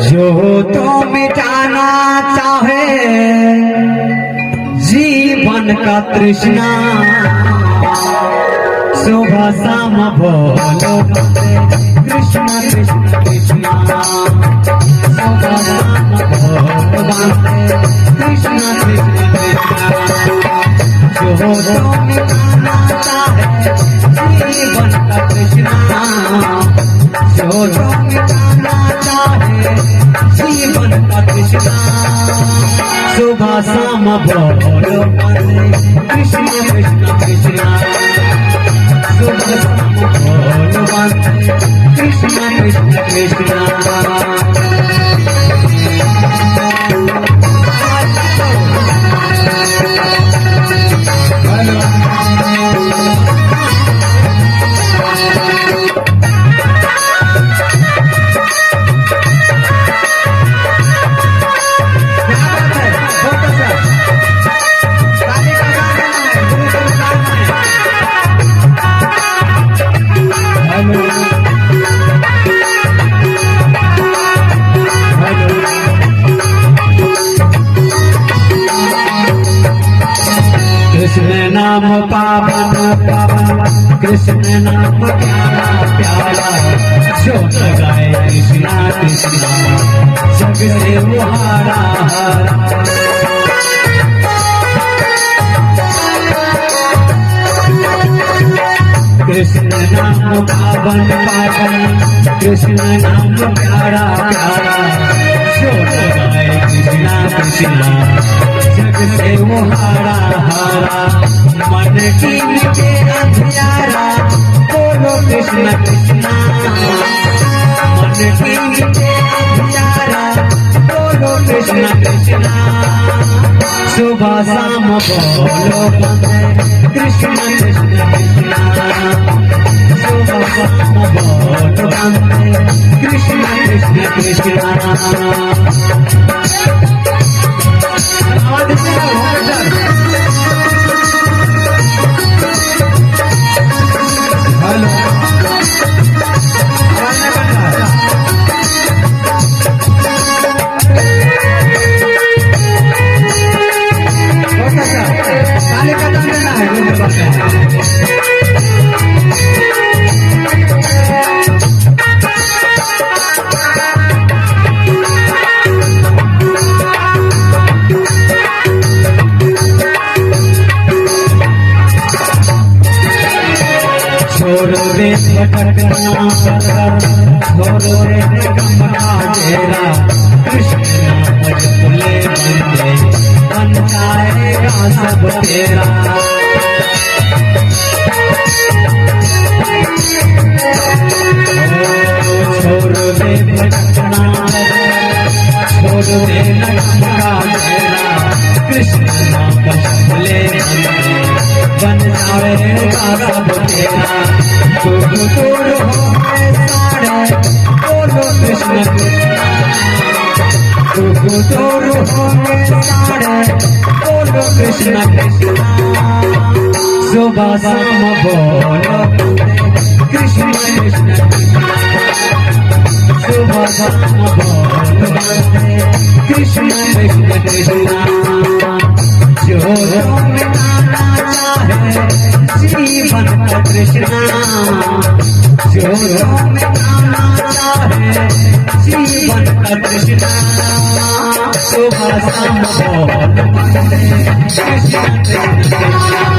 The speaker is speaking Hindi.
जो तो मिटाना चाहे जीवन का तृष्णा, सुबह शाम बोलो कृष्ण कृष्ण कृष्ण, सुबह शाम बोलो कृष्ण कृष्ण कृष्ण। जो तो मिटाना चाहे जीवन का तृष्णा, जो तो मिटाना चाहे जीवन का तृष्णा, सुबह शाम बोलो कृष्ण कृष्ण कृष्ण, सुबह शाम बोलो कृष्ण कृष्ण कृष्ण। कृष्ण नाम पावन पावन, कृष्ण नाम प्यारा प्यारा, जो गाए कृष्णा कृष्णा जग से वो हारा हारा। कृष्ण नाम पावन पावन, कृष्ण नाम प्यारा प्यारा, जो गाए कृष्णा कृष्णा जग से वो हारा हारा। मन की मिटे अंधियारा बोलो कृष्ण कृष्णा, मन की मिटे अंधियारा बोलो कृष्ण कृष्णा, सुबह शाम बोलो कृष्ण कृष्ण कृष्णा, सुबह शाम बोलो कृष्ण कृष्ण कृष्णा। छोड़ो रे भटकना छोड़ो रे गमना तेरा, कृष्ण नाम जपले बंदे बन जाएगा सब तेरा। छोड़ो रे भटकना छोड़ो रे गमना तेरा, कृष्ण नाम जपले बंदे बन जाएगा सब तेरा। बोलो कृष्ण कृष्ण, बोलो कृष्ण कृष्ण, सुबह शाम बोलो कृष्ण कृष्ण कृष्ण, सुबह शाम बोलो कृष्ण कृष्ण कृष्ण। जो मिटाना चाहे जीवन का तृष्णा, जो मिटाना चाहे जीवन का तृष्णा, सुबह शाम बोलो कृष्ण कृष्ण कृष्ण।